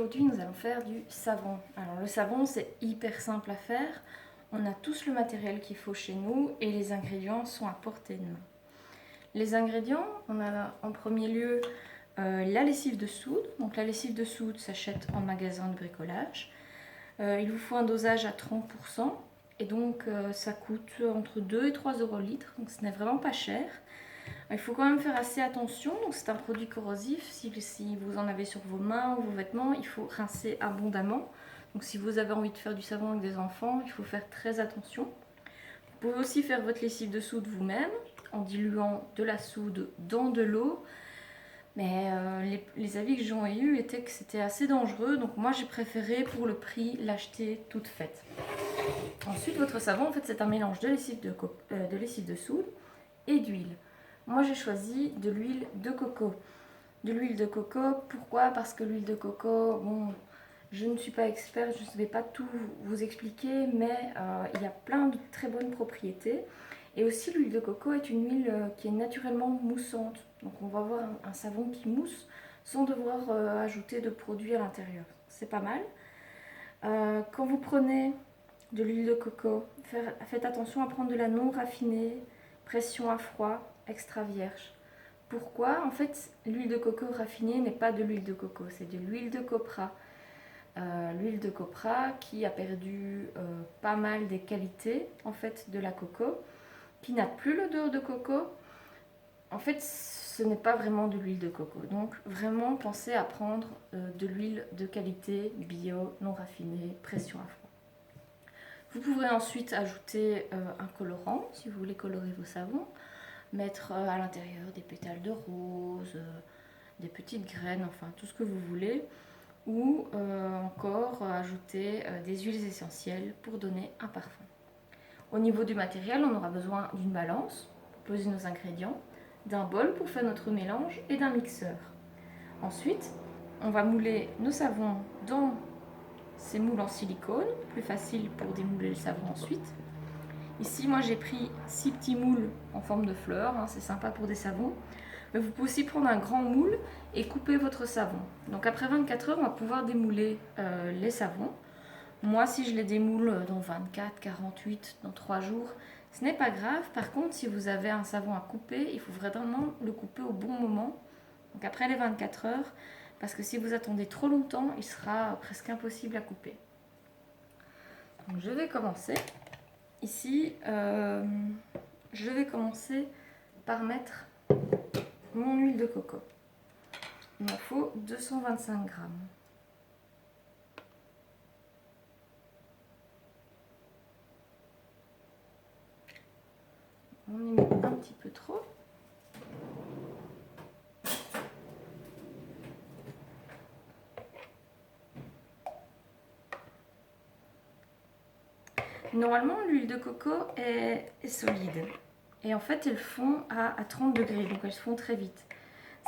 aujourd'hui nous allons faire du savon. Alors le savon c'est hyper simple à faire, on a tous le matériel qu'il faut chez nous et les ingrédients sont à portée de main. Les ingrédients, on a en premier lieu la lessive de soude. Donc la lessive de soude s'achète en magasin de bricolage. Il vous faut un dosage à 30% et donc ça coûte entre 2 et 3 euros le litre, donc ce n'est vraiment pas cher. Il faut quand même faire assez attention, donc c'est un produit corrosif, si vous en avez sur vos mains ou vos vêtements, il faut rincer abondamment. Donc si vous avez envie de faire du savon avec des enfants, il faut faire très attention. Vous pouvez aussi faire votre lessive de soude vous-même en diluant de la soude dans de l'eau. Mais les avis que j'en ai eu étaient que c'était assez dangereux, donc moi j'ai préféré pour le prix l'acheter toute faite. Ensuite votre savon en fait c'est un mélange de lessive de soude et d'huile. Moi j'ai choisi de l'huile de coco. De l'huile de coco, pourquoi? Parce que l'huile de coco, bon, je ne suis pas experte, je ne vais pas tout vous expliquer, mais il y a plein de très bonnes propriétés. Et aussi l'huile de coco est une huile qui est naturellement moussante. Donc on va avoir un savon qui mousse sans devoir ajouter de produits à l'intérieur. C'est pas mal. Quand vous prenez de l'huile de coco, faites attention à prendre de la non raffinée, pression à froid, extra vierge. Pourquoi? En fait, l'huile de coco raffinée n'est pas de l'huile de coco, c'est de l'huile de copra. L'huile de copra qui a perdu pas mal des qualités en fait de la coco, qui n'a plus l'odeur de coco. En fait, ce n'est pas vraiment de l'huile de coco. Donc vraiment pensez à prendre de l'huile de qualité bio, non raffinée, pression à froid. Vous pourrez ensuite ajouter un colorant si vous voulez colorer vos savons. Mettre à l'intérieur des pétales de rose, des petites graines, enfin tout ce que vous voulez. Ou encore ajouter des huiles essentielles pour donner un parfum. Au niveau du matériel, on aura besoin d'une balance pour peser nos ingrédients, d'un bol pour faire notre mélange et d'un mixeur. Ensuite, on va mouler nos savons dans ces moules en silicone, plus facile pour démouler le savon ensuite. Ici, moi j'ai pris 6 petits moules en forme de fleurs, hein, c'est sympa pour des savons. Mais vous pouvez aussi prendre un grand moule et couper votre savon. Donc après 24 heures, on va pouvoir démouler les savons. Moi, si je les démoule dans 24, 48, dans 3 jours, ce n'est pas grave. Par contre, si vous avez un savon à couper, il faut vraiment le couper au bon moment. Donc après les 24 heures, parce que si vous attendez trop longtemps, il sera presque impossible à couper. Donc je vais commencer. Ici, je vais commencer par mettre mon huile de coco. Il m'en faut 225 grammes. On y met un petit peu trop. Normalement, l'huile de coco est solide. Et en fait, elles fond à 30 degrés, donc elles se font très vite.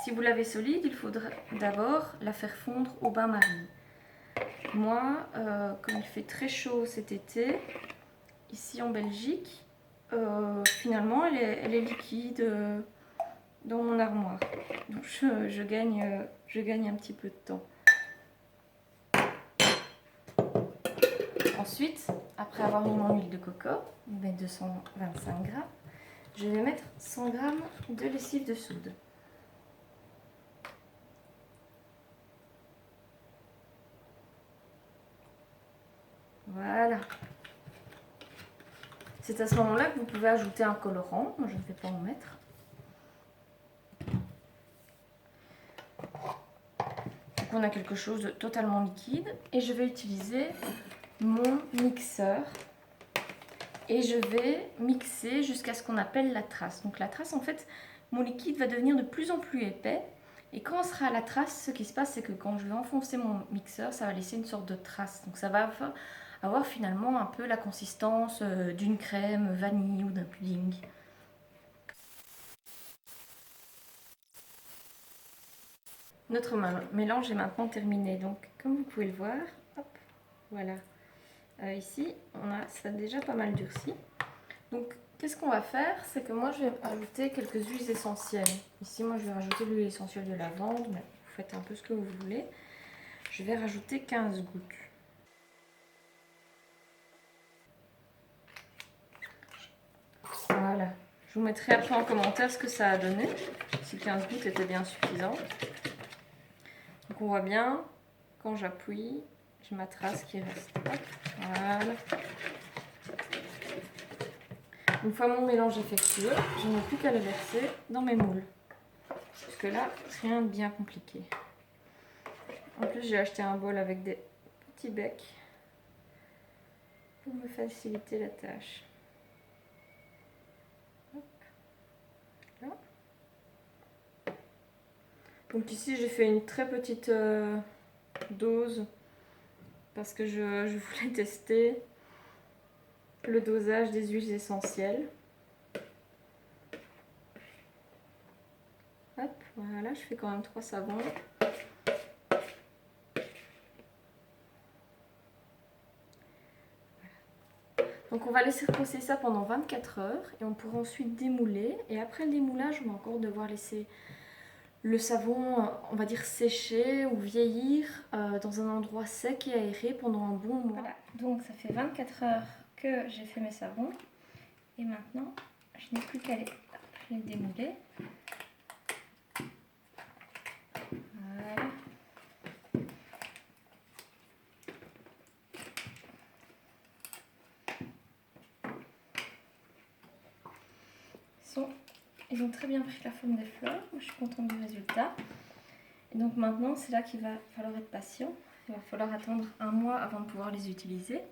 Si vous l'avez solide, il faudra d'abord la faire fondre au bain-marie. Moi, comme il fait très chaud cet été, ici en Belgique, finalement, elle est liquide dans mon armoire. Donc je gagne un petit peu de temps. Ensuite, après avoir mis mon huile de coco, je mets 225 grammes, je vais mettre 100 grammes de lessive de soude. Voilà. C'est à ce moment-là que vous pouvez ajouter un colorant. Moi, je ne vais pas en mettre. Donc, on a quelque chose de totalement liquide. Et je vais utiliser mon mixeur. Et je vais mixer jusqu'à ce qu'on appelle la trace. Donc la trace, en fait, mon liquide va devenir de plus en plus épais. Et quand on sera à la trace, ce qui se passe, c'est que quand je vais enfoncer mon mixeur, ça va laisser une sorte de trace. Donc ça va avoir finalement un peu la consistance d'une crème vanille ou d'un pudding. Notre mélange est maintenant terminé. Donc comme vous pouvez le voir, hop, voilà. Ici, ça a déjà pas mal durci. Donc qu'est-ce qu'on va faire? C'est que moi je vais ajouter quelques huiles essentielles. Ici moi je vais rajouter l'huile essentielle de lavande, mais vous faites un peu ce que vous voulez. je vais rajouter 15 gouttes. Voilà. Je vous mettrai après en commentaire ce que ça a donné, si 15 gouttes était bien suffisant. Donc on voit bien, quand j'appuie, j'ai ma trace qui reste. Voilà. Une fois mon mélange effectué, je n'ai plus qu'à le verser dans mes moules. Parce que là, rien de bien compliqué. En plus, j'ai acheté un bol avec des petits becs pour me faciliter la tâche. Hop. Là. Donc ici, j'ai fait une très petite dose parce que je voulais tester le dosage des huiles essentielles. Hop, voilà, je fais quand même 3 savons. Donc on va laisser reposer ça pendant 24 heures et on pourra ensuite démouler. Et après le démoulage, on va encore devoir laisser le savon, on va dire sécher ou vieillir dans un endroit sec et aéré pendant un bon mois. Voilà, donc ça fait 24 heures que j'ai fait mes savons. Et maintenant, je n'ai plus qu'à les démouler. Voilà. Ils ont très bien pris la forme des fleurs. Moi, je suis contente du résultat. Et donc maintenant, c'est là qu'il va falloir être patient. Il va falloir attendre un mois avant de pouvoir les utiliser.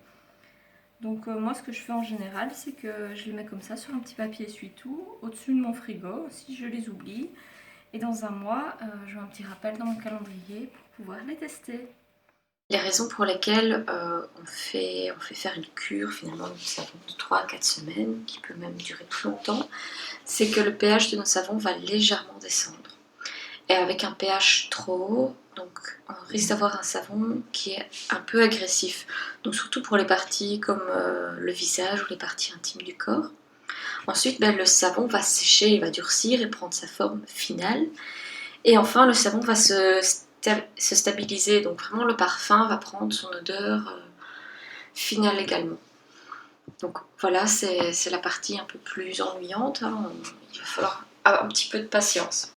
Donc moi, ce que je fais en général, c'est que je les mets comme ça sur un petit papier essuie-tout au-dessus de mon frigo, si je les oublie. Et dans un mois, je mets un petit rappel dans mon calendrier pour pouvoir les tester. Les raisons pour lesquelles on fait faire une cure finalement de savon de 3 à 4 semaines, qui peut même durer plus longtemps, c'est que le pH de nos savons va légèrement descendre. Et avec un pH trop haut, donc on risque d'avoir un savon qui est un peu agressif. Donc surtout pour les parties comme le visage ou les parties intimes du corps. Ensuite, le savon va sécher, il va durcir et prendre sa forme finale. Et enfin, le savon va se stabiliser, donc vraiment le parfum va prendre son odeur finale également. Donc voilà, c'est la partie un peu plus ennuyante, hein. Il va falloir avoir un petit peu de patience.